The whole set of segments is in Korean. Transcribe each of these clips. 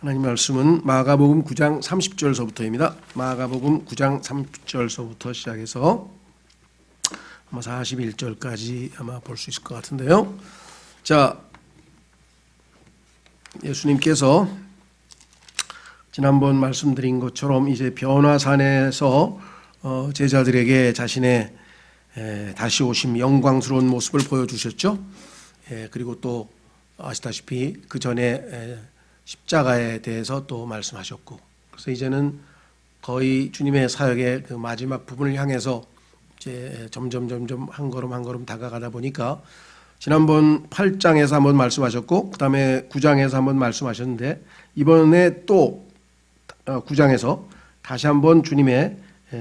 하나님 말씀은 마가복음 9장 30절서부터입니다. 마가복음 9장 30절서부터 시작해서 아마 41절까지 아마 볼 수 있을 것 같은데요. 자, 예수님께서 지난번 말씀드린 것처럼 이제 변화산에서 제자들에게 자신의 다시 오심 영광스러운 모습을 보여주셨죠. 그리고 또 아시다시피 그 전에 십자가에 대해서 또 말씀하셨고, 그래서 이제는 거의 주님의 사역의 그 마지막 부분을 향해서 이제 점점 한 걸음 다가가다 보니까 지난번 8장에서 한번 말씀하셨고, 그 다음에 9장에서 한번 말씀하셨는데, 이번에 또 9장에서 다시 한번 주님의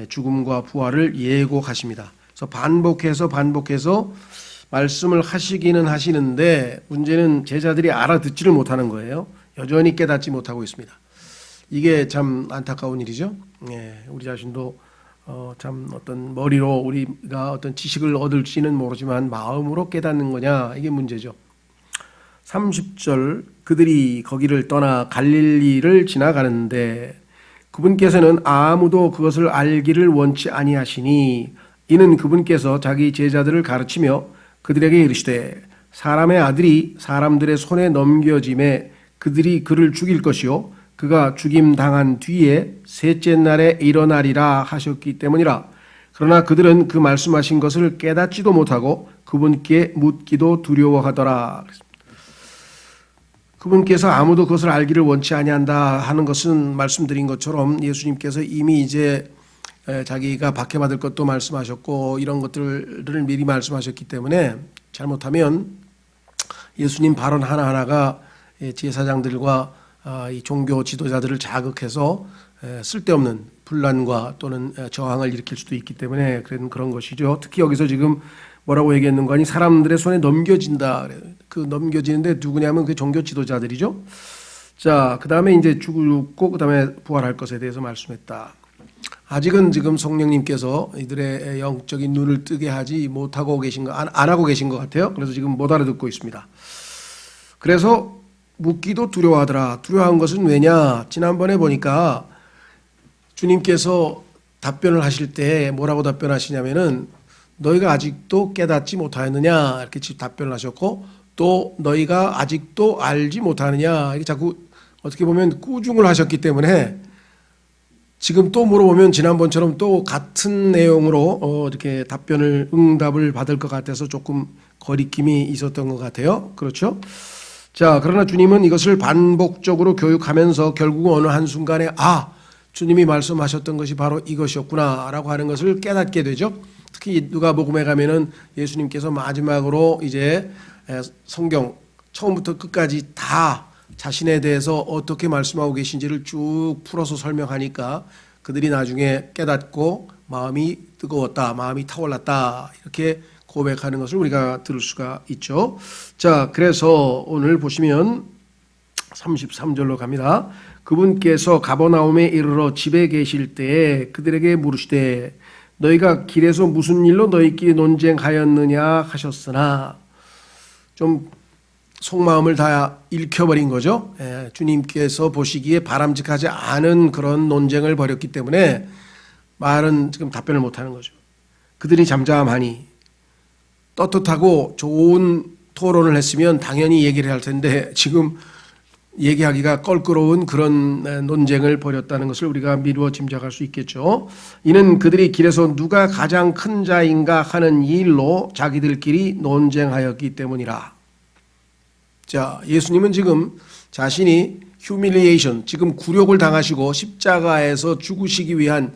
죽음과 부활을 예고하십니다. 그래서 반복해서 말씀을 하시기는 하시는데, 문제는 제자들이 알아듣지를 못하는 거예요. 여전히 깨닫지 못하고 있습니다. 이게 참 안타까운 일이죠. 우리 자신도 참 어떤 머리로 우리가 어떤 지식을 얻을지는 모르지만 마음으로 깨닫는 거냐, 이게 문제죠. 30절, 그들이 거기를 떠나 갈릴리를 지나가는데 그분께서는 아무도 그것을 알기를 원치 아니하시니, 이는 그분께서 자기 제자들을 가르치며 그들에게 이르시되, 사람의 아들이 사람들의 손에 넘겨짐에 그들이 그를 죽일 것이요 그가 죽임 당한 뒤에 셋째 날에 일어나리라 하셨기 때문이라. 그러나 그들은 그 말씀하신 것을 깨닫지도 못하고 그분께 묻기도 두려워하더라. 그분께서 아무도 그것을 알기를 원치 아니한다 하는 것은 말씀드린 것처럼 예수님께서 이미 이제 자기가 박해받을 것도 말씀하셨고 이런 것들을 미리 말씀하셨기 때문에, 잘못하면 예수님 발언 하나하나가 제사장들과 이 종교 지도자들을 자극해서 쓸데없는 분란과 또는 저항을 일으킬 수도 있기 때문에 그런 것이죠. 특히 여기서 지금 뭐라고 얘기했는가 하니 사람들의 손에 넘겨진다. 그 넘겨지는데 누구냐면 그 종교 지도자들이죠. 자, 그 다음에 이제 죽고 그 다음에 부활할 것에 대해서 말씀했다. 아직은 지금 성령님께서 이들의 영적인 눈을 뜨게 하지 못하고 계신 거, 안 하고 계신 것 같아요. 그래서 지금 못 알아듣고 있습니다. 그래서 묻기도 두려워하더라. 두려워한 것은 왜냐? 지난번에 보니까 주님께서 답변을 하실 때 뭐라고 답변하시냐면은, 너희가 아직도 깨닫지 못하였느냐, 이렇게 답변을 하셨고, 또 너희가 아직도 알지 못하느냐, 이렇게 자꾸 어떻게 보면 꾸중을 하셨기 때문에 지금 또 물어보면 지난번처럼 또 같은 내용으로 이렇게 응답을 받을 것 같아서 조금 거리낌이 있었던 것 같아요. 그렇죠? 자, 그러나 주님은 이것을 반복적으로 교육하면서 결국 어느 한순간에 주님이 말씀하셨던 것이 바로 이것이었구나 라고 하는 것을 깨닫게 되죠. 특히 누가복음에 가면은 예수님께서 마지막으로 이제 성경 처음부터 끝까지 다 자신에 대해서 어떻게 말씀하고 계신지를 쭉 풀어서 설명하니까 그들이 나중에 깨닫고 마음이 뜨거웠다, 마음이 타올랐다, 이렇게 고백하는 것을 우리가 들을 수가 있죠. 자, 그래서 오늘 보시면 33절로 갑니다. 그분께서 가버나움에 이르러 집에 계실 때에 그들에게 물으시되, 너희가 길에서 무슨 일로 너희끼리 논쟁하였느냐 하셨으나, 좀 속마음을 다 읽혀버린 거죠. 주님께서 보시기에 바람직하지 않은 그런 논쟁을 벌였기 때문에 말은 지금 답변을 못하는 거죠. 그들이 잠잠하니, 떳떳하고 좋은 토론을 했으면 당연히 얘기를 할 텐데 지금 얘기하기가 껄끄러운 그런 논쟁을 벌였다는 것을 우리가 미루어 짐작할 수 있겠죠. 이는 그들이 길에서 누가 가장 큰 자인가 하는 일로 자기들끼리 논쟁하였기 때문이라. 자, 예수님은 지금 자신이 휴밀리에이션, 지금 굴욕을 당하시고 십자가에서 죽으시기 위한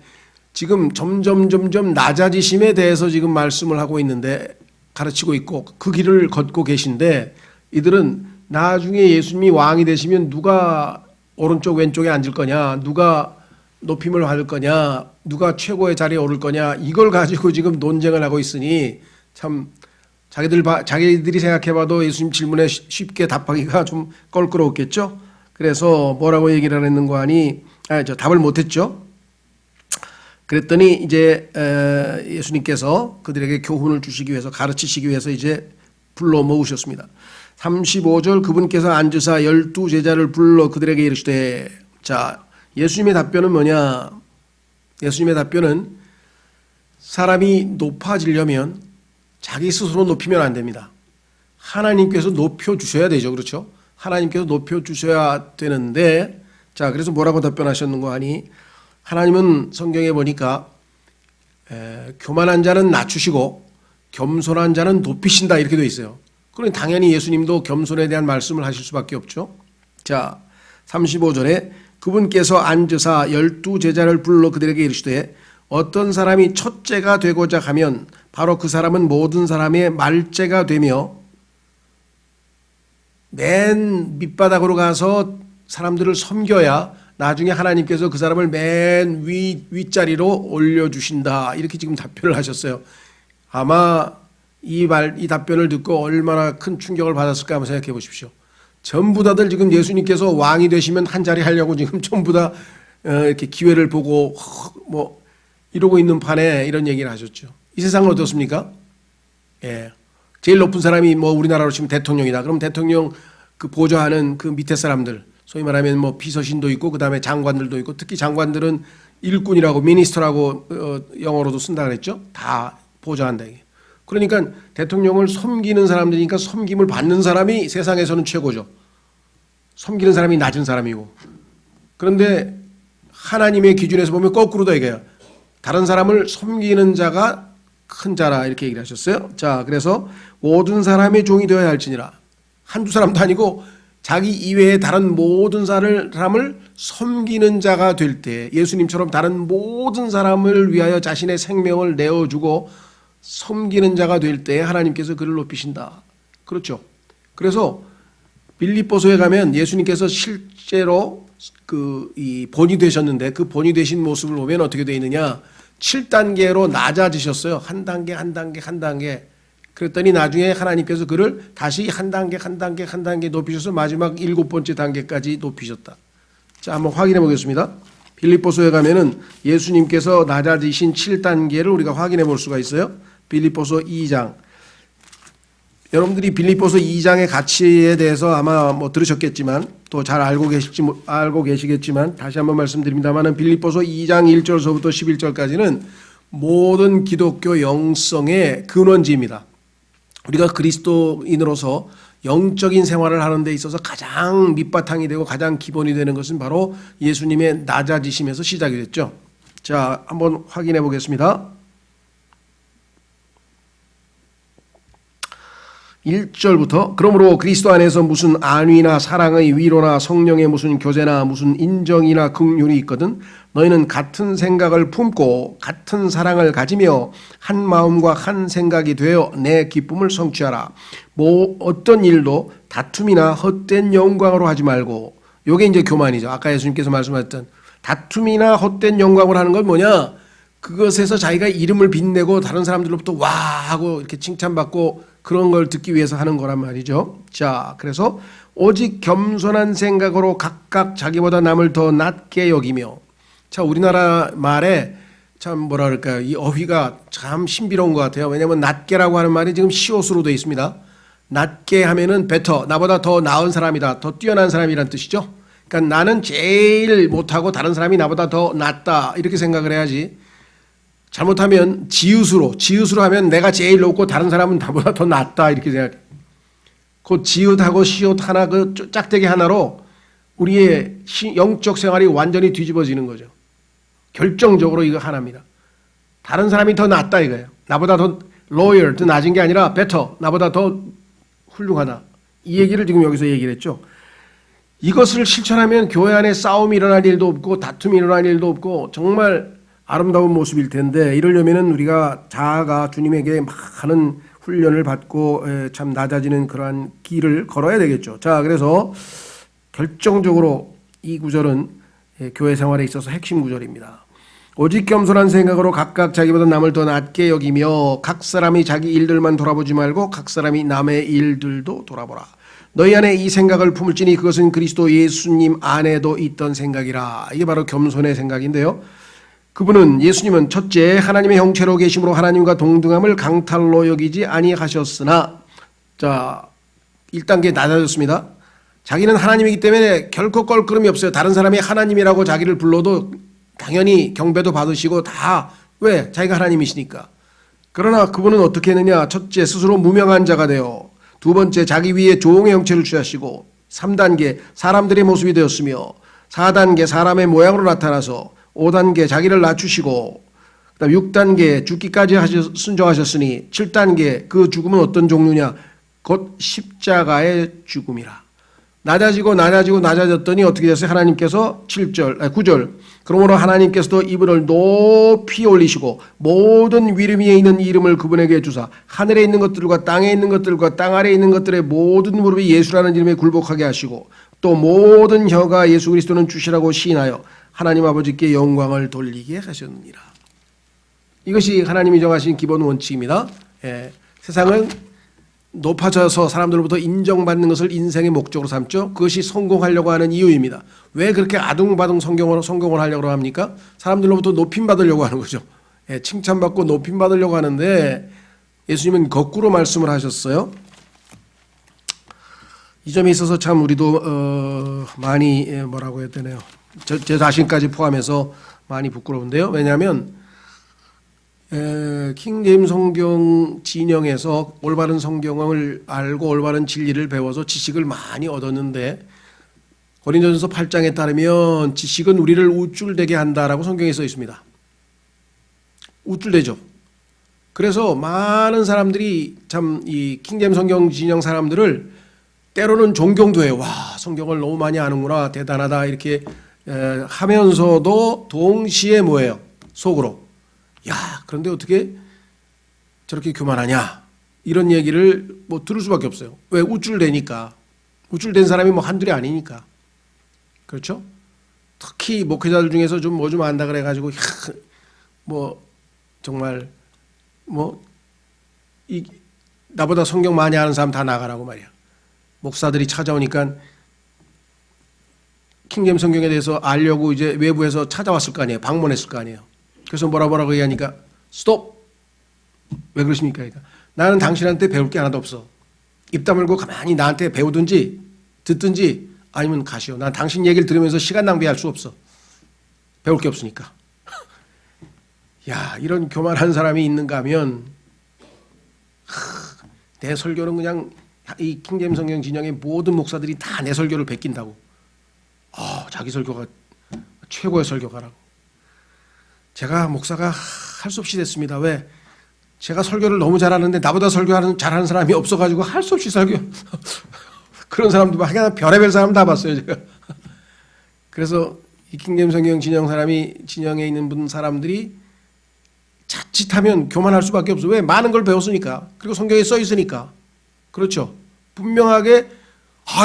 지금 점점 낮아지심에 대해서 지금 말씀을 하고 있는데, 가르치고 있고 그 길을 걷고 계신데, 이들은 나중에 예수님이 왕이 되시면 누가 오른쪽 왼쪽에 앉을 거냐, 누가 높임을 받을 거냐, 누가 최고의 자리에 오를 거냐, 이걸 가지고 지금 논쟁을 하고 있으니 참 자기들이 생각해봐도 예수님 질문에 쉽게 답하기가 좀 껄끄러웠겠죠. 그래서 뭐라고 얘기를 했는가 하니 답을 못했죠. 그랬더니 이제 예수님께서 그들에게 교훈을 주시기 위해서, 가르치시기 위해서 이제 불러 모으셨습니다. 35절 그분께서 앉으사 12제자를 불러 그들에게 이르시되. 자, 예수님의 답변은 뭐냐? 예수님의 답변은 사람이 높아지려면 자기 스스로 높이면 안 됩니다. 하나님께서 높여주셔야 되죠. 그렇죠? 하나님께서 높여주셔야 되는데, 자, 그래서 뭐라고 답변하셨는가 하니, 하나님은 성경에 보니까 교만한 자는 낮추시고 겸손한 자는 높이신다 이렇게 되어 있어요. 그러니 당연히 예수님도 겸손에 대한 말씀을 하실 수밖에 없죠. 자, 35절에 그분께서 앉으사 12제자를 불러 그들에게 이르시되 어떤 사람이 첫째가 되고자 하면 바로 그 사람은 모든 사람의 말째가 되며 맨 밑바닥으로 가서 사람들을 섬겨야 나중에 하나님께서 그 사람을 맨 윗자리로 올려주신다. 이렇게 지금 답변을 하셨어요. 아마 이 답변을 듣고 얼마나 큰 충격을 받았을까 한번 생각해 보십시오. 전부 다들 지금 예수님께서 왕이 되시면 한 자리 하려고 지금 전부 다 이렇게 기회를 보고 뭐 이러고 있는 판에 이런 얘기를 하셨죠. 이 세상은 어떻습니까? 예. 제일 높은 사람이 뭐 우리나라로 치면 대통령이다. 그럼 대통령 그 보좌하는 그 밑에 사람들, 소위 말하면 뭐 비서신도 있고 그 다음에 장관들도 있고, 특히 장관들은 일꾼이라고 미니스터라고 영어로도 쓴다 그랬죠. 다 보좌한다. 그러니까 대통령을 섬기는 사람들이니까 섬김을 받는 사람이 세상에서는 최고죠. 섬기는 사람이 낮은 사람이고. 그런데 하나님의 기준에서 보면 거꾸로다 이거예요. 다른 사람을 섬기는 자가 큰 자라 이렇게 얘기를 하셨어요. 자, 그래서 모든 사람의 종이 되어야 할지니라. 한두 사람도 아니고 자기 이외의 다른 모든 사람을 섬기는 자가 될 때, 예수님처럼 다른 모든 사람을 위하여 자신의 생명을 내어주고 섬기는 자가 될 때 하나님께서 그를 높이신다. 그렇죠. 그래서 빌립보서에 가면 예수님께서 실제로 이 본이 되셨는데 그 본이 되신 모습을 보면 어떻게 되어 있느냐? 7단계로 낮아지셨어요. 한 단계 한 단계 한 단계. 그랬더니 나중에 하나님께서 그를 다시 한 단계 한 단계 한 단계 높이셔서 마지막 7번째 단계까지 높이셨다. 자, 한번 확인해 보겠습니다. 빌립보서에 가면은 예수님께서 낮아지신 7단계를 우리가 확인해 볼 수가 있어요. 빌립보서 2장. 여러분들이 빌립보서 2장의 가치에 대해서 아마 뭐 들으셨겠지만 또 잘 알고 계시겠지만 다시 한번 말씀드립니다만은 빌립보서 2장 1절서부터 11절까지는 모든 기독교 영성의 근원지입니다. 우리가 그리스도인으로서 영적인 생활을 하는 데 있어서 가장 밑바탕이 되고 가장 기본이 되는 것은 바로 예수님의 낮아지심에서 시작이 됐죠. 자, 한번 확인해 보겠습니다. 1절부터 그러므로 그리스도 안에서 무슨 안위나 사랑의 위로나 성령의 무슨 교제나 무슨 인정이나 긍휼이 있거든 너희는 같은 생각을 품고 같은 사랑을 가지며 한 마음과 한 생각이 되어 내 기쁨을 성취하라. 뭐 어떤 일도 다툼이나 헛된 영광으로 하지 말고, 요게 이제 교만이죠. 아까 예수님께서 말씀하셨던 다툼이나 헛된 영광으로 하는 건 뭐냐? 그것에서 자기가 이름을 빛내고 다른 사람들로부터 와 하고 이렇게 칭찬받고 그런 걸 듣기 위해서 하는 거란 말이죠. 자, 그래서 오직 겸손한 생각으로 각각 자기보다 남을 더 낮게 여기며. 자, 우리나라 말에 참 뭐라 그럴까요? 이 어휘가 참 신비로운 것 같아요. 왜냐하면 낮게라고 하는 말이 지금 시옷으로 되어 있습니다. 낮게 하면은 better, 나보다 더 나은 사람이다, 더 뛰어난 사람이란 뜻이죠. 그러니까 나는 제일 못하고 다른 사람이 나보다 더 낫다 이렇게 생각을 해야지. 잘못하면 지읒으로 하면 내가 제일 높고 다른 사람은 나보다 더 낫다 이렇게 생각해. 그 지읒하고 시읒 하나 그 짝대기 하나로 우리의 영적 생활이 완전히 뒤집어지는 거죠. 결정적으로 이거 하나입니다. 다른 사람이 더 낫다 이거예요. 나보다 더 lower, 더 낮은 게 아니라 better, 나보다 더 훌륭하다. 이 얘기를 지금 여기서 얘기를 했죠. 이것을 실천하면 교회 안에 싸움이 일어날 일도 없고 다툼이 일어날 일도 없고 정말 아름다운 모습일 텐데, 이러려면은 우리가 자아가 주님에게 많은 훈련을 받고 참 낮아지는 그러한 길을 걸어야 되겠죠. 자, 그래서 결정적으로 이 구절은 교회 생활에 있어서 핵심 구절입니다. 오직 겸손한 생각으로 각각 자기보다 남을 더 낮게 여기며 각 사람이 자기 일들만 돌아보지 말고 각 사람이 남의 일들도 돌아보라. 너희 안에 이 생각을 품을지니 그것은 그리스도 예수님 안에도 있던 생각이라. 이게 바로 겸손의 생각인데요. 그분은, 예수님은 첫째 하나님의 형체로 계심으로 하나님과 동등함을 강탈로 여기지 아니하셨으나, 자, 1단계 낮아졌습니다. 자기는 하나님이기 때문에 결코 껄끄럼이 없어요. 다른 사람이 하나님이라고 자기를 불러도 당연히 경배도 받으시고 다 왜? 자기가 하나님이시니까. 그러나 그분은 어떻게 했느냐? 첫째, 스스로 무명한 자가 되어, 두 번째, 자기 위에 종의 형체를 취하시고, 3단계, 사람들의 모습이 되었으며, 4단계, 사람의 모양으로 나타나서, 5단계, 자기를 낮추시고, 그다음 6단계, 죽기까지 순종하셨으니, 7단계, 그 죽음은 어떤 종류냐? 곧 십자가의 죽음이라. 낮아졌더니 어떻게 됐어요? 하나님께서 9절. 그러므로 하나님께서도 이분을 높이 올리시고 모든 위름 위에 있는 이름을 그분에게 주사 하늘에 있는 것들과 땅에 있는 것들과 땅 아래에 있는 것들의 모든 무릎이 예수라는 이름에 굴복하게 하시고 또 모든 혀가 예수 그리스도는 주시라고 시인하여 하나님 아버지께 영광을 돌리게 하셨느니라. 이것이 하나님이 정하신 기본 원칙입니다. 세상은 높아져서 사람들로부터 인정받는 것을 인생의 목적으로 삼죠. 그것이 성공하려고 하는 이유입니다. 왜 그렇게 아둥바둥 성공을 하려고 합니까? 사람들로부터 높임 받으려고 하는 거죠. 칭찬받고 높임 받으려고 하는데 예수님은 거꾸로 말씀을 하셨어요. 이 점에 있어서 참 우리도 많이 뭐라고 해야 되나요? 제 자신까지 포함해서 많이 부끄러운데요. 왜냐하면 킹제임스 성경 진영에서 올바른 성경을 알고 올바른 진리를 배워서 지식을 많이 얻었는데 고린도전서 8장에 따르면 지식은 우리를 우쭐대게 한다라고 성경에 써 있습니다. 우쭐대죠. 그래서 많은 사람들이 참 이 킹제임스 성경 진영 사람들을 때로는 존경도 해요. 와, 성경을 너무 많이 아는구나, 대단하다 이렇게 하면서도 동시에 뭐예요? 속으로 야, 그런데 어떻게 저렇게 교만하냐? 이런 얘기를 뭐 들을 수밖에 없어요. 왜? 우쭐대니까. 우쭐댄 사람이 뭐 한둘이 아니니까. 그렇죠? 특히 목회자들 중에서 좀 뭐 좀 안다 그래가지고, 뭐, 정말, 뭐, 나보다 성경 많이 아는 사람 다 나가라고 말이야. 목사들이 찾아오니까 킹제임스 성경에 대해서 알려고 이제 외부에서 찾아왔을 거 아니에요. 방문했을 거 아니에요. 그래서 뭐라고 얘기하니까 스톱. 왜 그러십니까? 그러니까 나는 당신한테 배울 게 하나도 없어. 입 다물고 가만히 나한테 배우든지 듣든지 아니면 가시오. 난 당신 얘기를 들으면서 시간 낭비할 수 없어. 배울 게 없으니까. 야, 이런 교만한 사람이 있는가 하면 내 설교는 그냥 이 킹제임스 성경 진영의 모든 목사들이 다 내 설교를 베낀다고. 자기 설교가 최고의 설교가라고. 제가 목사가 할 수 없이 됐습니다. 왜? 제가 설교를 너무 잘하는데 나보다 잘하는 사람이 없어가지고 할 수 없이 설교. 그런 사람도 막 별의별 사람 다 봤어요, 제가. 그래서 이 킹제임스 성경 진영에 있는 사람들이 자칫하면 교만할 수밖에 없어. 왜? 많은 걸 배웠으니까. 그리고 성경에 써 있으니까. 그렇죠. 분명하게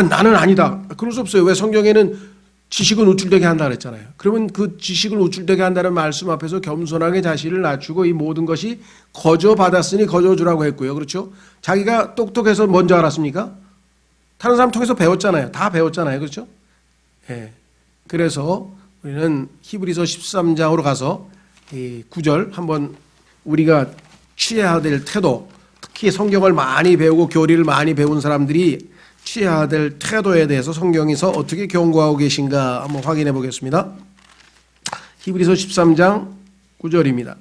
나는 아니다. 그럴 수 없어요. 왜? 성경에는 지식은 우쭐대게 한다 그랬잖아요. 그러면 그 지식을 우쭐대게 한다는 말씀 앞에서 겸손하게 자신을 낮추고 이 모든 것이 거저 받았으니 거저 주라고 했고요. 그렇죠? 자기가 똑똑해서 먼저 알았습니까? 다른 사람 통해서 배웠잖아요. 다 배웠잖아요. 그렇죠? 예. 그래서 우리는 히브리서 13장으로 가서 이 9절 한번 우리가 취해야 될 태도, 특히 성경을 많이 배우고 교리를 많이 배운 사람들이 취해야 될 태도에 대해서 성경에서 어떻게 경고하고 계신가 한번 확인해 보겠습니다. 히브리서 13장 9절입니다.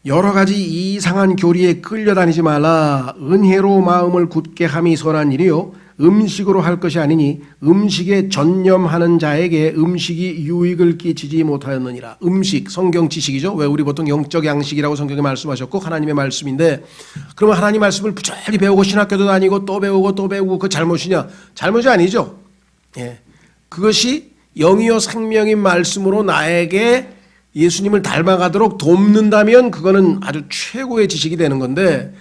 여러 가지 이상한 교리에 끌려다니지 말라. 은혜로 마음을 굳게 함이 선한 일이요 음식으로 할 것이 아니니 음식에 전념하는 자에게 음식이 유익을 끼치지 못하였느니라. 음식, 성경 지식이죠. 왜? 우리 보통 영적 양식이라고 성경에 말씀하셨고 하나님의 말씀인데, 그러면 하나님 말씀을 부지런히 배우고 신학교도 다니고 또 배우고 그 잘못이냐? 잘못이 아니죠. 예. 그것이 영이요 생명인 말씀으로 나에게 예수님을 닮아가도록 돕는다면 그거는 아주 최고의 지식이 되는 건데,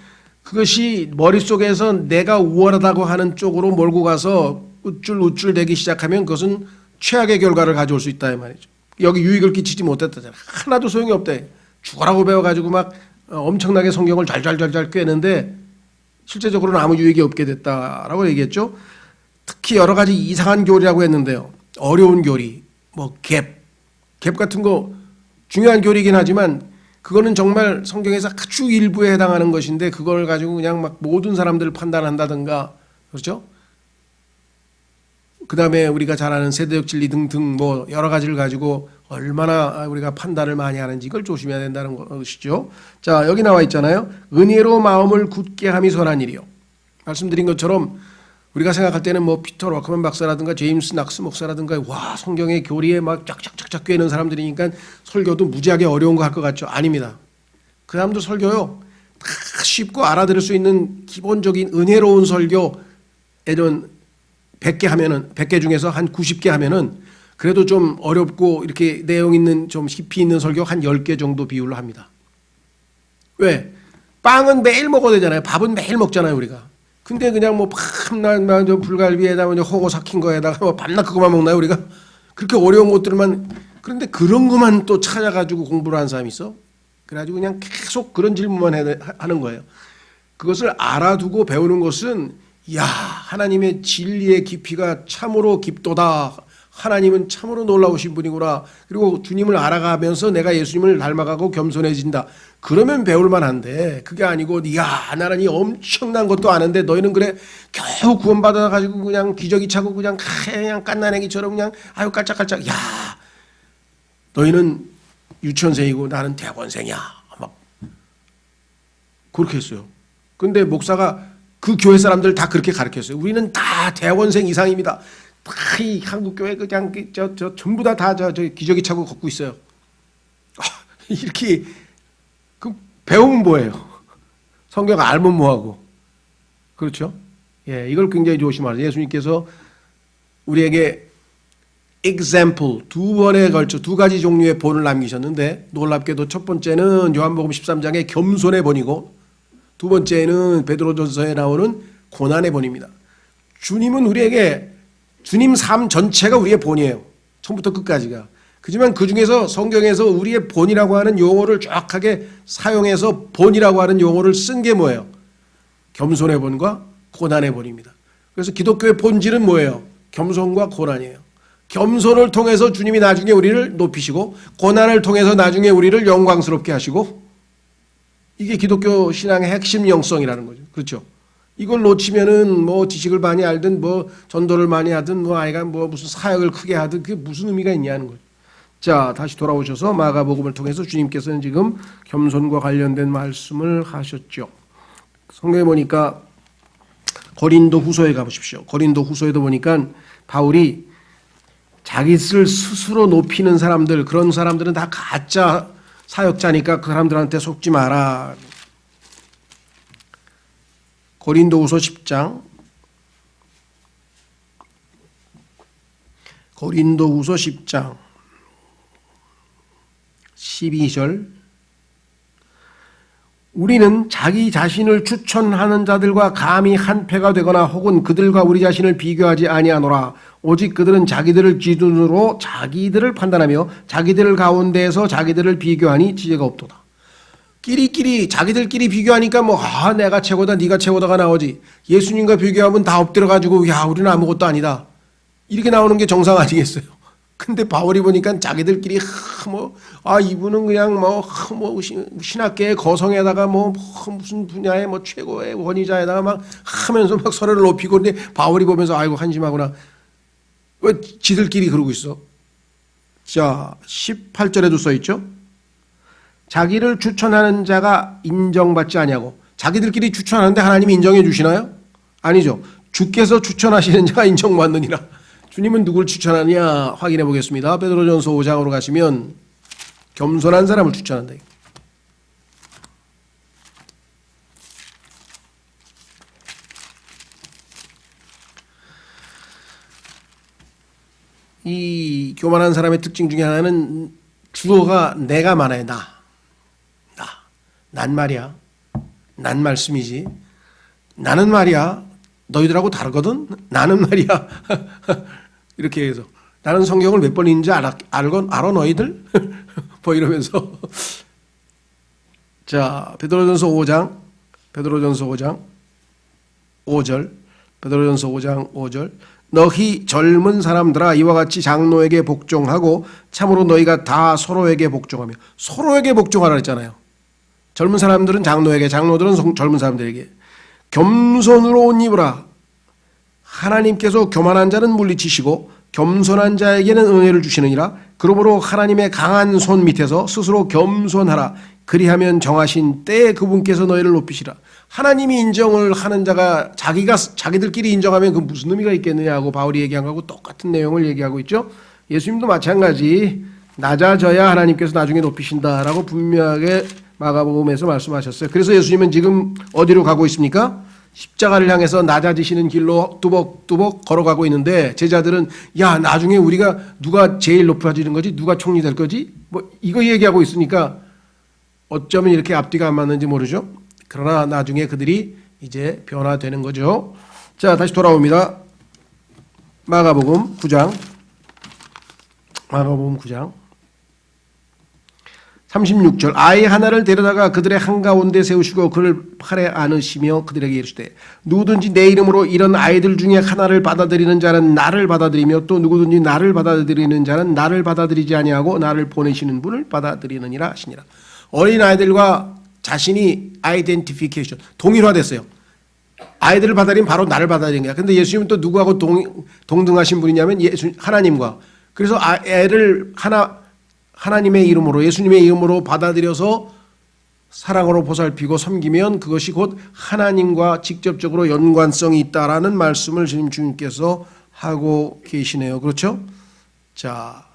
그것이 머릿속에서 내가 우월하다고 하는 쪽으로 몰고 가서 우쭐대기 시작하면 그것은 최악의 결과를 가져올 수 있다 이 말이죠. 여기 유익을 끼치지 못했다잖아요. 하나도 소용이 없대. 죽으라고 배워가지고 막 엄청나게 성경을 잘잘잘잘 꿰는데 실제적으로는 아무 유익이 없게 됐다라고 얘기했죠. 특히 여러 가지 이상한 교리라고 했는데요. 어려운 교리, 뭐 갭 같은 거 중요한 교리이긴 하지만 그거는 정말 성경에서 아주 일부에 해당하는 것인데 그걸 가지고 그냥 막 모든 사람들을 판단한다든가 그렇죠? 그 다음에 우리가 잘 아는 세대적 진리 등등 뭐 여러 가지를 가지고 얼마나 우리가 판단을 많이 하는지 이걸 조심해야 된다는 것이죠. 자, 여기 나와 있잖아요. 은혜로 마음을 굳게 함이 선한 일이요. 말씀드린 것처럼 우리가 생각할 때는 뭐 피터 워크맨 박사라든가 제임스 낙스 목사라든가 와 성경의 교리에 막 쫙쫙쫙쫙 꿰는 사람들이니까 설교도 무지하게 어려운 거 할 것 같죠. 아닙니다. 그 사람도 설교요. 다 쉽고 알아들을 수 있는 기본적인 은혜로운 설교 예전 100개 하면은 100개 중에서 한 90개 하면은 그래도 좀 어렵고 이렇게 내용 있는 좀 깊이 있는 설교 한 10개 정도 비율로 합니다. 왜? 빵은 매일 먹어야 되잖아요. 밥은 매일 먹잖아요, 우리가. 근데 그냥 뭐 밤낮 불갈비에다가 홍어 삭힌 거에다가 뭐 밤낮 그거만 먹나요, 우리가? 그렇게 어려운 것들만 그런데 그런 것만 또 찾아가지고 공부를 하는 사람이 있어? 그래가지고 그냥 계속 그런 질문만 하는 거예요. 그것을 알아두고 배우는 것은 야 하나님의 진리의 깊이가 참으로 깊도다. 하나님은 참으로 놀라우신 분이구나. 그리고 주님을 알아가면서 내가 예수님을 닮아가고 겸손해진다. 그러면 배울 만한데 그게 아니고 야 나는 이 엄청난 것도 아는데 너희는 그래 겨우 구원받아 가지고 그냥 기저귀 차고 그냥 갓난애기처럼 그냥 아유 깔짝깔짝 야 너희는 유치원생이고 나는 대학원생이야. 막 그렇게 했어요. 근데 목사가 그 교회 사람들 다 그렇게 가르쳤어요. 우리는 다 대학원생 이상입니다. 다 이 한국 교회 그냥 전부 다 기저귀 차고 걷고 있어요. 이렇게 그 배우면 뭐예요? 성경 알면 뭐하고 그렇죠? 예, 이걸 굉장히 조심하세요. 예수님께서 우리에게 example 두 번에 걸쳐 두 가지 종류의 본을 남기셨는데 놀랍게도 첫 번째는 요한복음 13장의 겸손의 본이고 두 번째는 베드로전서에 나오는 고난의 본입니다. 주님은 우리에게 주님 삶 전체가 우리의 본이에요. 처음부터 끝까지가. 그렇지만 그 중에서 성경에서 우리의 본이라고 하는 용어를 정확하게 사용해서 본이라고 하는 용어를 쓴 게 뭐예요? 겸손의 본과 고난의 본입니다. 그래서 기독교의 본질은 뭐예요? 겸손과 고난이에요. 겸손을 통해서 주님이 나중에 우리를 높이시고 고난을 통해서 나중에 우리를 영광스럽게 하시고 이게 기독교 신앙의 핵심 영성이라는 거죠. 그렇죠? 이걸 놓치면은 뭐 지식을 많이 알든 뭐 전도를 많이 하든 뭐 아이가 뭐 무슨 사역을 크게 하든 그게 무슨 의미가 있냐는 거죠. 자, 다시 돌아오셔서 마가복음을 통해서 주님께서는 지금 겸손과 관련된 말씀을 하셨죠. 성경에 보니까 고린도 후서에 가보십시오. 고린도 후서에도 보니까 바울이 자기를 스스로 높이는 사람들 그런 사람들은 다 가짜 사역자니까 그 사람들한테 속지 마라. 고린도후서 10장 고린도후서 10장 12절 우리는 자기 자신을 추천하는 자들과 감히 한패가 되거나 혹은 그들과 우리 자신을 비교하지 아니하노라. 오직 그들은 자기들을 기준으로 자기들을 판단하며 자기들 가운데에서 자기들을 비교하니 지혜가 없도다. 끼리끼리 자기들끼리 비교하니까 뭐 내가 최고다 네가 최고다가 나오지. 예수님과 비교하면 다 엎드려가지고 야 우리는 아무것도 아니다. 이렇게 나오는 게 정상 아니겠어요? 근데 바울이 보니까 자기들끼리 이분은 그냥 신학계의 거성에다가 무슨 분야의 최고의 원의자에다가 막 하면서 막 서로를 높이고 근데 바울이 보면서 아이고 한심하구나. 왜 지들끼리 그러고 있어? 자 18절에도 써있죠. 자기를 추천하는 자가 인정받지 아니하고 자기들끼리 추천하는데 하나님이 인정해 주시나요? 아니죠. 주께서 추천하시는 자가 인정받느니라. 주님은 누굴 추천하느냐 확인해 보겠습니다. 베드로전서 5장으로 가시면 겸손한 사람을 추천한다. 이 교만한 사람의 특징 중에 하나는 주어가 내가 많아요. 난 말이야. 난 말씀이지. 나는 말이야. 너희들하고 다르거든. 나는 말이야. 이렇게 해서 나는 성경을 몇 번 읽는지 알아 너희들? 뭐 이러면서 자 베드로전서 5장 5절 베드로전서 5장 5절 너희 젊은 사람들아 이와 같이 장로에게 복종하고 참으로 너희가 다 서로에게 복종하며. 서로에게 복종하라 했잖아요. 젊은 사람들은 장로에게, 장로들은 젊은 사람들에게. 겸손으로 옷 입으라. 하나님께서 교만한 자는 물리치시고 겸손한 자에게는 은혜를 주시느니라. 그러므로 하나님의 강한 손 밑에서 스스로 겸손하라. 그리하면 정하신 때에 그분께서 너희를 높이시라. 하나님이 인정을 하는 자가 자기들끼리 인정하면 그 무슨 의미가 있겠느냐 하고 바울이 얘기한 거하고 똑같은 내용을 얘기하고 있죠. 예수님도 마찬가지 낮아져야 하나님께서 나중에 높이신다라고 분명하게 마가복음에서 말씀하셨어요. 그래서 예수님은 지금 어디로 가고 있습니까? 십자가를 향해서 낮아지시는 길로 뚜벅뚜벅 걸어가고 있는데 제자들은 야 나중에 우리가 누가 제일 높아지는 거지? 누가 총리 될 거지? 뭐 이거 얘기하고 있으니까 어쩌면 이렇게 앞뒤가 안 맞는지 모르죠. 그러나 나중에 그들이 이제 변화되는 거죠. 자, 다시 돌아옵니다. 마가복음 9장 36절. 아이 하나를 데려다가 그들의 한가운데 세우시고 그를 팔에 안으시며 그들에게 이르시되 누구든지 내 이름으로 이런 아이들 중에 하나를 받아들이는 자는 나를 받아들이며 또 누구든지 나를 받아들이는 자는 나를 받아들이지 아니하고 나를 보내시는 분을 받아들이느니라 하시니라. 어린아이들과 자신이 아이덴티피케이션, 동일화됐어요. 아이들을 받아들이면 바로 나를 받아들이는 거야. 근데 예수님은 또 누구하고 동등하신 분이냐면 하나님과. 그래서 애를 하나님의 이름으로, 예수님의 이름으로 받아들여서 사랑으로 보살피고 섬기면 그것이 곧 하나님과 직접적으로 연관성이 있다라는 말씀을 지금 주님께서 하고 계시네요. 그렇죠? 자,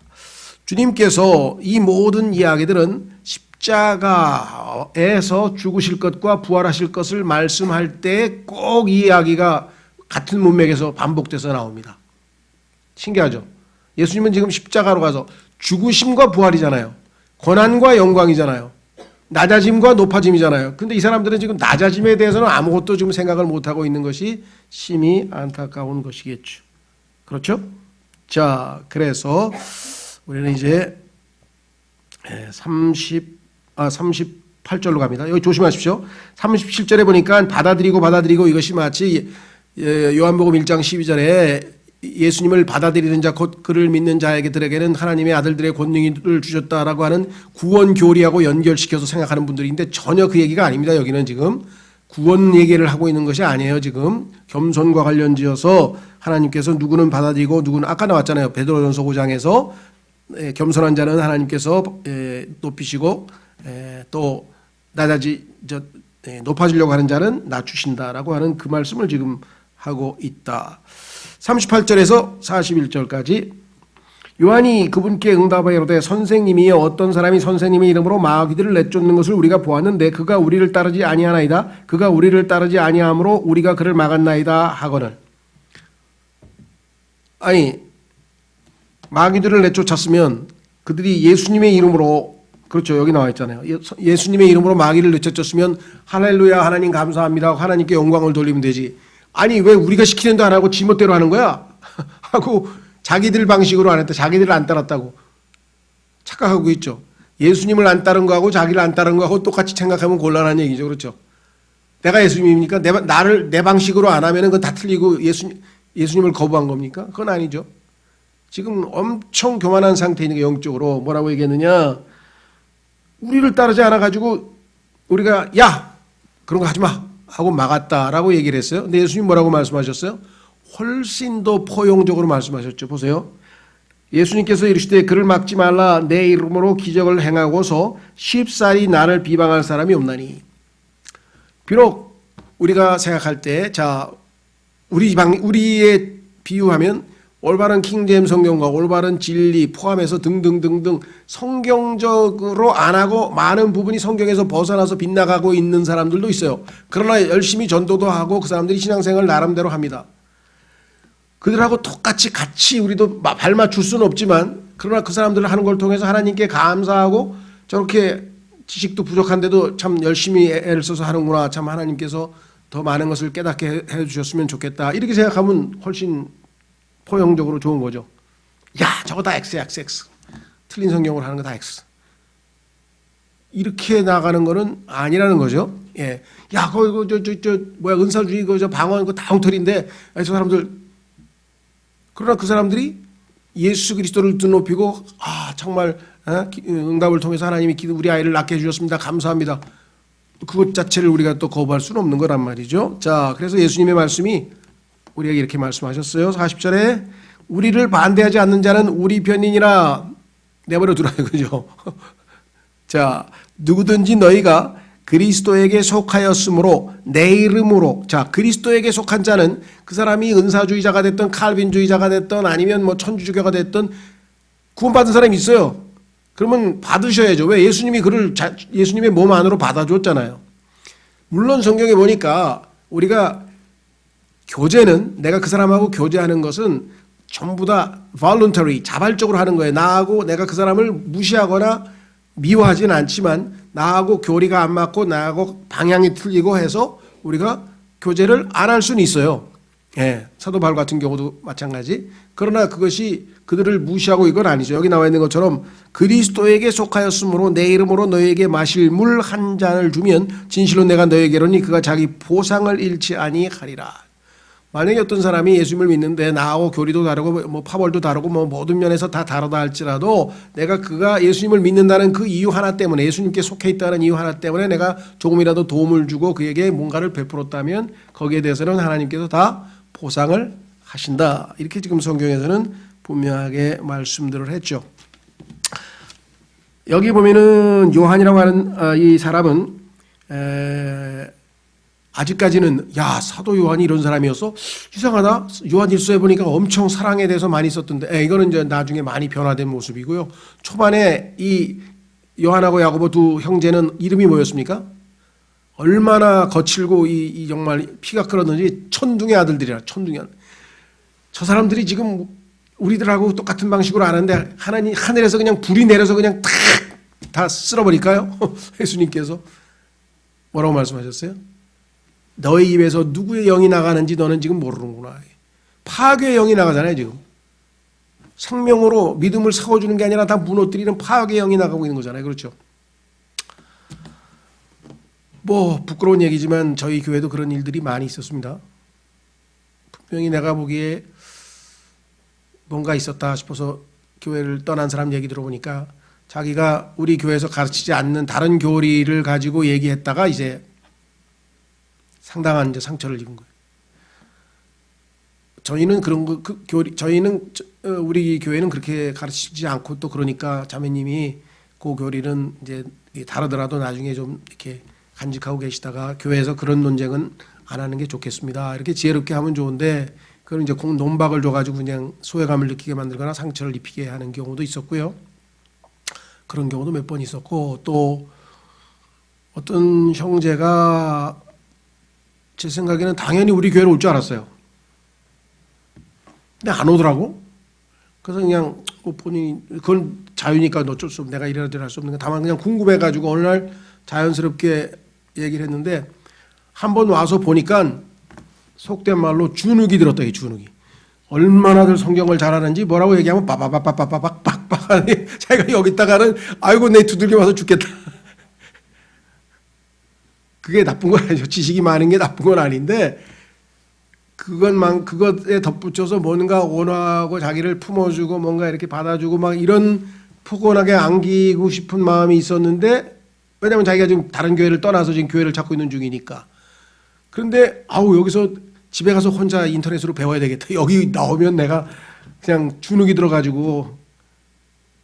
주님께서 이 모든 이야기들은 십자가에서 죽으실 것과 부활하실 것을 말씀할 때 꼭 이 이야기가 같은 문맥에서 반복돼서 나옵니다. 신기하죠? 예수님은 지금 십자가로 가서 죽으심과 부활이잖아요. 고난과 영광이잖아요. 낮아짐과 높아짐이잖아요. 근데 이 사람들은 지금 낮아짐에 대해서는 아무것도 지금 생각을 못하고 있는 것이 심히 안타까운 것이겠죠. 그렇죠? 자, 그래서 우리는 이제 38절로 갑니다. 여기 조심하십시오. 37절에 보니까 받아들이고 이것이 마치 요한복음 1장 12절에 예수님을 받아들이는 자 곧 그를 믿는 자에게들에게는 하나님의 아들들의 권능을 주셨다라고 하는 구원 교리하고 연결시켜서 생각하는 분들인데 전혀 그 얘기가 아닙니다. 여기는 지금 구원 얘기를 하고 있는 것이 아니에요. 지금 겸손과 관련지어서 하나님께서 누구는 받아들이고 누구는 아까 나왔잖아요. 베드로전서 5장에서 겸손한 자는 하나님께서 높이시고 또 높아지려고 하는 자는 낮추신다라고 하는 그 말씀을 지금 하고 있다. 38절에서 41절까지 요한이 그분께 응답하여 이르되 선생님이여 어떤 사람이 선생님의 이름으로 마귀들을 내쫓는 것을 우리가 보았는데 그가 우리를 따르지 아니하나이다. 그가 우리를 따르지 아니하므로 우리가 그를 막았나이다 하거늘. 아니 마귀들을 내쫓았으면 그들이 예수님의 이름으로, 그렇죠, 여기 나와 있잖아요. 예수님의 이름으로 마귀를 내쫓았으면 할렐루야 하나님 감사합니다 하나님께 영광을 돌리면 되지. 아니 왜 우리가 시키는 대로 안 하고 지멋대로 하는 거야? 하고 자기들 방식으로 안 했다. 자기들을 안 따랐다고 착각하고 있죠. 예수님을 안 따른 거하고 자기를 안 따른 거하고 똑같이 생각하면 곤란한 얘기죠. 그렇죠? 내가 예수님입니까? 내 방식으로 안 하면 그건 다 틀리고 예수님을 거부한 겁니까? 그건 아니죠. 지금 엄청 교만한 상태이니까 영적으로 뭐라고 얘기했느냐? 우리를 따르지 않아가지고 우리가 야 그런 거 하지 마 하고 막았다라고 얘기를 했어요. 근데 예수님 뭐라고 말씀하셨어요? 훨씬 더 포용적으로 말씀하셨죠. 보세요. 예수님께서 이르시되 그를 막지 말라. 내 이름으로 기적을 행하고서 쉽사리 나를 비방할 사람이 없나니. 비록 우리가 생각할 때 자 우리의 비유하면 올바른 킹제임 성경과 올바른 진리 포함해서 등등등등 성경적으로 안 하고 많은 부분이 성경에서 벗어나서 빗나가고 있는 사람들도 있어요. 그러나 열심히 전도도 하고 그 사람들이 신앙생활을 나름대로 합니다. 그들하고 똑같이 같이 우리도 발 맞출 수는 없지만 그러나 그 사람들 하는 걸 통해서 하나님께 감사하고 저렇게 지식도 부족한데도 참 열심히 애를 써서 하는구나. 참 하나님께서 더 많은 것을 깨닫게 해주셨으면 좋겠다. 이렇게 생각하면 훨씬 포용적으로 좋은 거죠. 야 저거 다 X야 XX. 틀린 성경으로 하는 거 다 X. 이렇게 나가는 거는 아니라는 거죠. 예. 야 그거 뭐야 은사주의 저 방언 그거 다 엉터리인데 저 사람들 그러나 그 사람들이 예수 그리스도를 드높이고 정말 응답을 통해서 하나님이 우리 아이를 낳게 해주셨습니다. 감사합니다. 그것 자체를 우리가 또 거부할 수는 없는 거란 말이죠. 자, 그래서 예수님의 말씀이 우리에게 이렇게 말씀하셨어요. 40절에 우리를 반대하지 않는 자는 우리 편이니라. 내버려 두라 이거죠. 자, 누구든지 너희가 그리스도에게 속하였으므로 내 이름으로, 자, 그리스도에게 속한 자는 그 사람이 은사주의자가 됐던 칼빈주의자가 됐던 아니면 뭐 천주교가 됐던 구원받은 사람이 있어요. 그러면 받으셔야죠. 왜? 예수님이 그를 예수님의 몸 안으로 받아줬잖아요. 물론 성경에 보니까 우리가 교제는, 내가 그 사람하고 교제하는 것은 전부 다 voluntary, 자발적으로 하는 거예요. 나하고 내가 그 사람을 무시하거나 미워하지는 않지만 나하고 교리가 안 맞고 나하고 방향이 틀리고 해서 우리가 교제를 안 할 수는 있어요. 예, 사도 바울 같은 경우도 마찬가지. 그러나 그것이 그들을 무시하고 이건 아니죠. 여기 나와 있는 것처럼 그리스도에게 속하였으므로 내 이름으로 너희에게 마실 물 한 잔을 주면 진실로 내가 너희에게로니 그가 자기 보상을 잃지 아니하리라. 만약에 어떤 사람이 예수님을 믿는데 나하고 교리도 다르고 뭐 파벌도 다르고 뭐 모든 면에서 다 다르다 할지라도 내가 그가 예수님을 믿는다는 그 이유 하나 때문에, 예수님께 속해 있다는 이유 하나 때문에 내가 조금이라도 도움을 주고 그에게 뭔가를 베풀었다면 거기에 대해서는 하나님께서 다 보상을 하신다. 이렇게 지금 성경에서는 분명하게 말씀들을 했죠. 여기 보면은 요한이라고 하는 이 사람은 아직까지는 사도 요한이 이런 사람이었어? 이상하다. 요한일서에 보니까 엄청 사랑에 대해서 많이 썼던데 이거는 이제 나중에 많이 변화된 모습이고요. 초반에 이 요한하고 야고보 두 형제는 이름이 뭐였습니까? 얼마나 거칠고 이 정말 피가 끓었는지 천둥의 아들들이라. 천둥의 아들. 저 사람들이 지금 우리들하고 똑같은 방식으로 하는데 하늘에서 그냥 불이 내려서 그냥 다 쓸어버릴까요? 예수님께서 뭐라고 말씀하셨어요? 너희 입에서 누구의 영이 나가는지 너는 지금 모르는구나. 파괴의 영이 나가잖아요 지금. 생명으로 믿음을 세워주는 게 아니라 다 무너뜨리는 파괴의 영이 나가고 있는 거잖아요. 그렇죠? 뭐 부끄러운 얘기지만 저희 교회도 그런 일들이 많이 있었습니다. 분명히 내가 보기에 뭔가 있었다 싶어서 교회를 떠난 사람 얘기 들어보니까 자기가 우리 교회에서 가르치지 않는 다른 교리를 가지고 얘기했다가 이제 상당한 이제 상처를 입은 거예요. 저희는 그런 거, 우리 교회는 그렇게 가르치지 않고 또 그러니까 자매님이 그 교리는 이제 다르더라도 나중에 좀 이렇게 간직하고 계시다가 교회에서 그런 논쟁은 안 하는 게 좋겠습니다. 이렇게 지혜롭게 하면 좋은데 그건 이제 논박을 줘가지고 그냥 소외감을 느끼게 만들거나 상처를 입히게 하는 경우도 있었고요. 그런 경우도 몇 번 있었고 또 어떤 형제가 제 생각에는 당연히 우리 교회로 올 줄 알았어요. 근데 안 오더라고. 그래서 그냥 본인이 그건 자유니까 어쩔 수 없고 내가 이래라 저래라 할 수 없는 거 다만 그냥 궁금해가지고 어느 날 자연스럽게 얘기를 했는데 한 번 와서 보니까 속된 말로 주눅이 들었다. 이 주눅이. 얼마나들 성경을 잘하는지 뭐라고 얘기하면 빠바바바바바박박 자기가 여기 있다가는 아이고 내 두들겨 와서 죽겠다. 그게 나쁜 건 아니죠. 지식이 많은 게 나쁜 건 아닌데 그것에 덧붙여서 뭔가 원하고 자기를 품어주고 뭔가 이렇게 받아주고 막 이런 포근하게 안기고 싶은 마음이 있었는데 왜냐하면 자기가 지금 다른 교회를 떠나서 지금 교회를 찾고 있는 중이니까. 그런데 여기서 집에 가서 혼자 인터넷으로 배워야 되겠다. 여기 나오면 내가 그냥 주눅이 들어가지고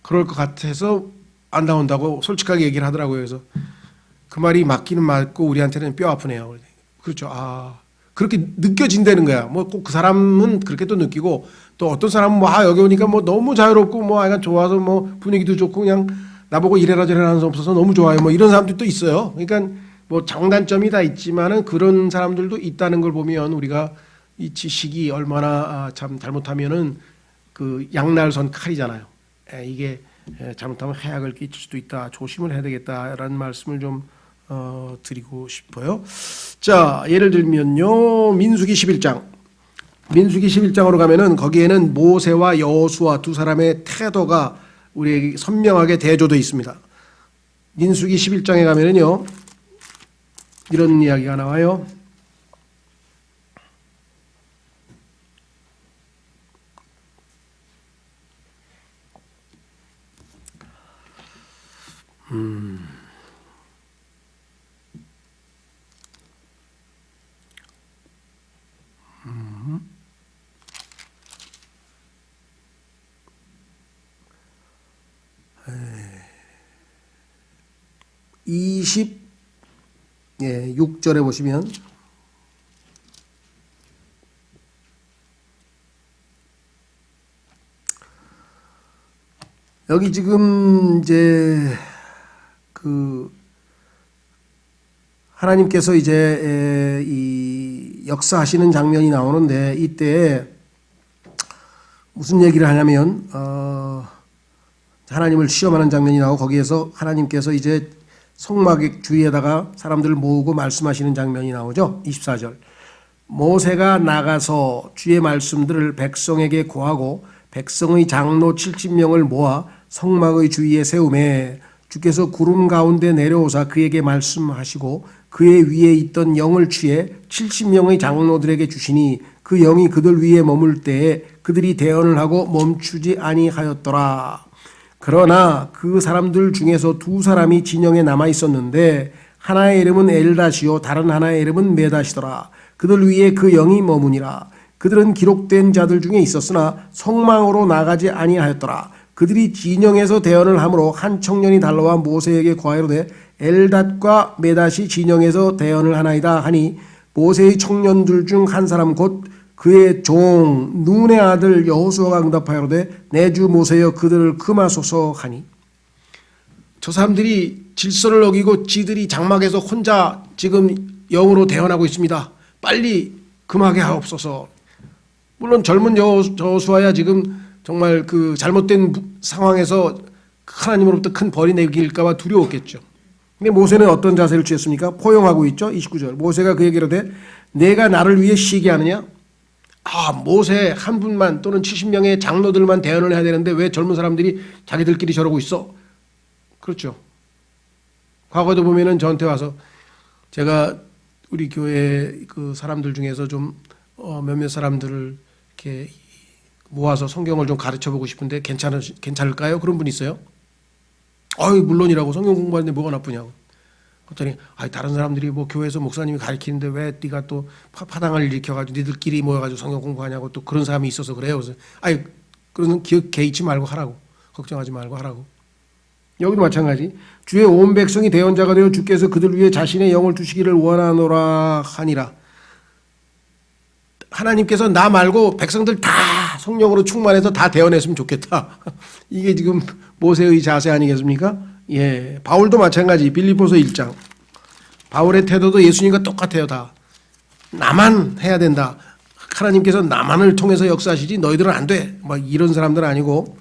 그럴 것 같아서 안 나온다고 솔직하게 얘기를 하더라고요. 그래서 그 말이 맞기는 맞고 우리한테는 뼈 아프네요. 그렇죠. 그렇게 느껴진다는 거야. 뭐 꼭 그 사람은 그렇게 또 느끼고 또 어떤 사람은 여기 오니까 뭐 너무 자유롭고 약간 좋아서 뭐 분위기도 좋고 그냥 나보고 이래라 저래라 하는 사람 없어서 너무 좋아요. 뭐 이런 사람들도 있어요. 그러니까 뭐 장단점이 다 있지만은 그런 사람들도 있다는 걸 보면 우리가 이 지식이 얼마나 참 잘못하면은 그 양날선 칼이잖아요. 이게 잘못하면 해악을 끼칠 수도 있다. 조심을 해야 되겠다라는 말씀을 좀 드리고 싶어요. 자, 예를 들면요. 민수기 11장. 민수기 11장으로 가면은 거기에는 모세와 여호수아 두 사람의 태도가 우리에게 선명하게 대조되어 있습니다. 민수기 11장에 가면은요. 이런 이야기가 나와요. 26절에 보시면 여기 지금 이제 그 하나님께서 이제 이 역사하시는 장면이 나오는데 이때 무슨 얘기를 하냐면 하나님을 시험하는 장면이 나오고 거기에서 하나님께서 이제 성막 주위에다가 사람들을 모으고 말씀하시는 장면이 나오죠. 24절. 모세가 나가서 주의 말씀들을 백성에게 고하고 백성의 장로 70명을 모아 성막의 주위에 세우매 주께서 구름 가운데 내려오사 그에게 말씀하시고 그의 위에 있던 영을 취해 70명의 장로들에게 주시니 그 영이 그들 위에 머물 때에 그들이 대언을 하고 멈추지 아니하였더라. 그러나 그 사람들 중에서 두 사람이 진영에 남아 있었는데 하나의 이름은 엘다시요 다른 하나의 이름은 메다시더라. 그들 위에 그 영이 머무니라. 그들은 기록된 자들 중에 있었으나 성망으로 나가지 아니하였더라. 그들이 진영에서 대언을 하므로 한 청년이 달려와 모세에게 고하이르되 엘닷과 메닷이 진영에서 대언을 하나이다 하니 모세의 청년들 중 한 사람 곧 그의 종 눈의 아들 여호수아가 응답하여되 내 주 모세여 그들을 금하소서 하니 저 사람들이 질서를 어기고 지들이 장막에서 혼자 지금 영으로 대언하고 있습니다. 빨리 금하게 하옵소서. 물론 젊은 여호수아야 지금 정말 그 잘못된 상황에서 하나님으로부터 큰 벌이 내릴까 봐 두려웠겠죠. 근데 모세는 어떤 자세를 취했습니까? 포용하고 있죠. 29절. 모세가 그에게 이르되 내가 나를 위해 시기 하느냐? 모세 한 분만 또는 70명의 장로들만 대언을 해야 되는데 왜 젊은 사람들이 자기들끼리 저러고 있어? 그렇죠. 과거에도 보면은 저한테 와서 제가 우리 교회 그 사람들 중에서 좀 몇몇 사람들을 이렇게 모아서 성경을 좀 가르쳐 보고 싶은데 괜찮을까요? 그런 분이 있어요. 물론이라고. 성경 공부하는데 뭐가 나쁘냐고. 그랬더니 다른 사람들이 뭐 교회에서 목사님이 가르치는데 왜 네가 또 파당을 일으켜가지고 니들끼리 모여가지고 성경 공부하냐고 또 그런 사람이 있어서 그래요. 그래서 그런 기억 개의치 말고 하라고. 걱정하지 말고 하라고. 여기도 마찬가지. 주의 온 백성이 대언자가 되어 주께서 그들 위해 자신의 영을 주시기를 원하노라 하니라. 하나님께서 나 말고 백성들 다 성령으로 충만해서 다 대언했으면 좋겠다. 이게 지금 모세의 자세 아니겠습니까? 예, 바울도 마찬가지. 빌립보서 1장. 바울의 태도도 예수님과 똑같아요. 다 나만 해야 된다. 하나님께서 나만을 통해서 역사하시지 너희들은 안 돼. 막 이런 사람들은 아니고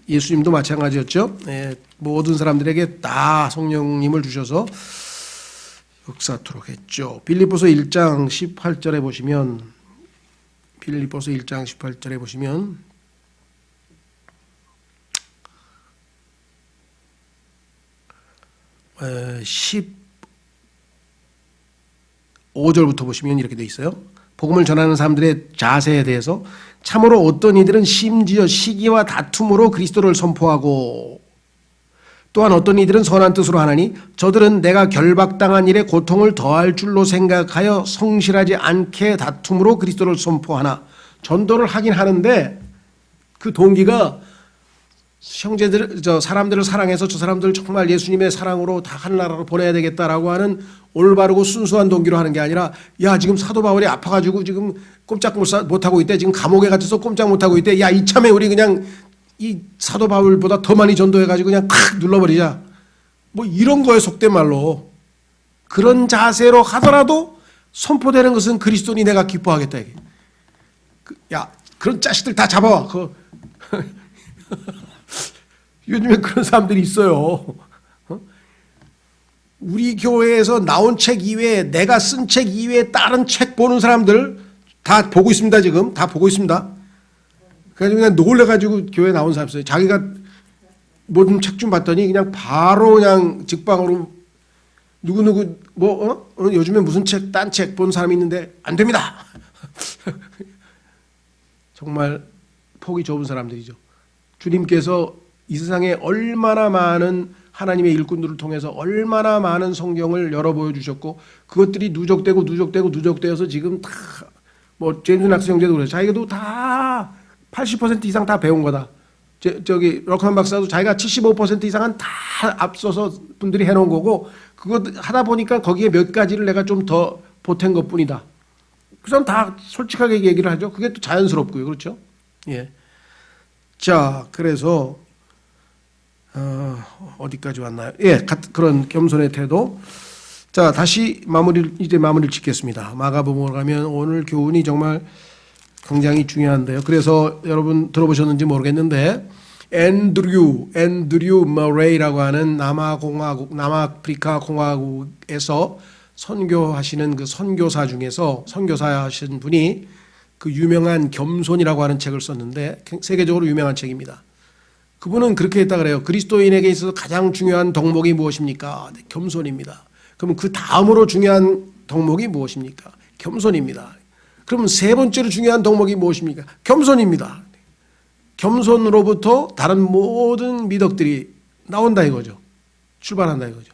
예수님도 마찬가지였죠. 예, 모든 사람들에게 다 성령님을 주셔서 역사토록 했죠. 빌립보서 1장 18절에 보시면 빌립보서 1장 18절에 보시면 15절부터 보시면 이렇게 돼 있어요. 복음을 전하는 사람들의 자세에 대해서 참으로 어떤 이들은 심지어 시기와 다툼으로 그리스도를 선포하고 또한 어떤 이들은 선한 뜻으로 하나니 저들은 내가 결박당한 일에 고통을 더할 줄로 생각하여 성실하지 않게 다툼으로 그리스도를 선포하나 전도를 하긴 하는데 그 동기가 사람들을 사랑해서 저 사람들을 정말 예수님의 사랑으로 다 하늘나라로 보내야 되겠다라고 하는 올바르고 순수한 동기로 하는 게 아니라 야 지금 사도 바울이 아파가지고 지금 꼼짝 못하고 있대. 지금 감옥에 갇혀서 꼼짝 못하고 있대. 야 이참에 우리 그냥 이 사도 바울보다 더 많이 전도해가지고 그냥 팍 눌러버리자. 뭐 이런 거에 속된 말로 그런 자세로 하더라도 선포되는 것은 그리스도니 내가 기뻐하겠다. 이게. 야 그런 자식들 다 잡아와. 요즘에 그런 사람들이 있어요. 우리 교회에서 나온 책 이외에 내가 쓴 책 이외에 다른 책 보는 사람들 다 보고 있습니다. 지금 다 보고 있습니다. 그래서 그냥 놀래가지고 교회 나온 사람 있어요. 자기가 모든 책 좀 봤더니 그냥 바로 그냥 직방으로 누구누구 요즘에 무슨 책 딴 책 본 사람이 있는데 안 됩니다. 정말 폭이 좁은 사람들이죠. 주님께서 이 세상에 얼마나 많은 하나님의 일꾼들을 통해서 얼마나 많은 성경을 열어 보여주셨고 그것들이 누적되어서 지금 다 뭐 제임스 낙스 형제도 그래요. 자기도 다 80% 이상 다 배운 거다. 저기 럭커만 박사도 자기가 75% 이상은 다 앞서서 분들이 해놓은 거고 그거 하다 보니까 거기에 몇 가지를 내가 좀 더 보탠 것뿐이다. 그 사람 다 솔직하게 얘기를 하죠. 그게 또 자연스럽고요, 그렇죠? 예. 자, 그래서 어디까지 왔나요? 예, 그런 겸손의 태도. 자, 다시 마무리를 짓겠습니다. 마가복음으로 가면 오늘 교훈이 정말 굉장히 중요한데요. 그래서 여러분 들어보셨는지 모르겠는데 앤드류 머레이라고 하는 남아프리카 공화국에서 선교하시는 그 선교사 중에서 선교사하신 분이 그 유명한 겸손이라고 하는 책을 썼는데 세계적으로 유명한 책입니다. 그분은 그렇게 했다 그래요. 그리스도인에게 있어서 가장 중요한 덕목이 무엇입니까? 네, 겸손입니다. 그러면 그 다음으로 중요한 덕목이 무엇입니까? 겸손입니다. 그러면 세 번째로 중요한 덕목이 무엇입니까? 겸손입니다. 겸손으로부터 다른 모든 미덕들이 나온다 이거죠. 출발한다 이거죠.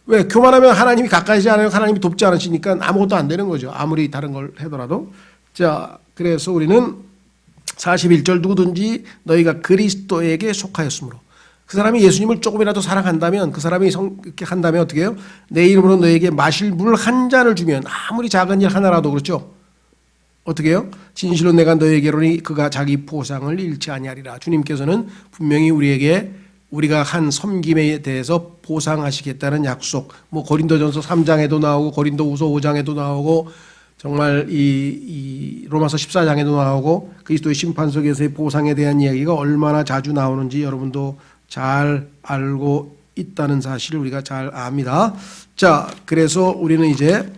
왜? 교만하면 하나님이 가까이지 않아요. 하나님이 돕지 않으시니까 아무것도 안 되는 거죠. 아무리 다른 걸 하더라도. 자, 그래서 우리는 41절 누구든지 너희가 그리스도에게 속하였으므로 그 사람이 예수님을 조금이라도 사랑한다면 그 사람이 이렇게 한다면 어떻게 해요? 내 이름으로 너에게 마실 물 한 잔을 주면 아무리 작은 일 하나라도 그렇죠. 어떻게 해요? 진실로 내가 너에게로니 그가 자기 보상을 잃지 아니하리라. 주님께서는 분명히 우리에게 우리가 한 섬김에 대해서 보상하시겠다는 약속. 뭐 고린도전서 3장에도 나오고 고린도후서 5장에도 나오고 정말 이 로마서 14장에도 나오고 그리스도의 심판 속에서의 보상에 대한 이야기가 얼마나 자주 나오는지 여러분도 잘 알고 있다는 사실을 우리가 잘 압니다. 자, 그래서 우리는 이제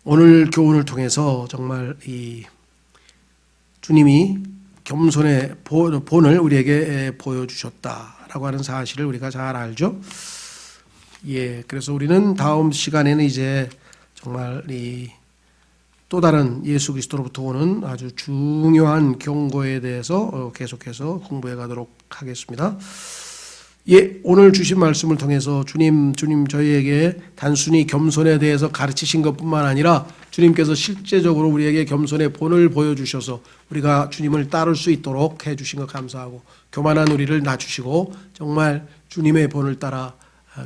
오늘 교훈을 통해서 정말 이 주님이 겸손의 본을 우리에게 보여주셨다라고 하는 사실을 우리가 잘 알죠. 예, 그래서 우리는 다음 시간에는 이제 정말 이 또 다른 예수 그리스도로부터 오는 아주 중요한 경고에 대해서 계속해서 공부해 가도록 하겠습니다. 예, 오늘 주신 말씀을 통해서 주님 저희에게 단순히 겸손에 대해서 가르치신 것뿐만 아니라 주님께서 실제적으로 우리에게 겸손의 본을 보여주셔서 우리가 주님을 따를 수 있도록 해주신 것 감사하고 교만한 우리를 낮추시고 정말 주님의 본을 따라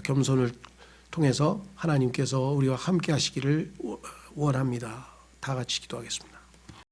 겸손을 통해서 하나님께서 우리와 함께 하시기를 원합니다. 다 같이 기도하겠습니다.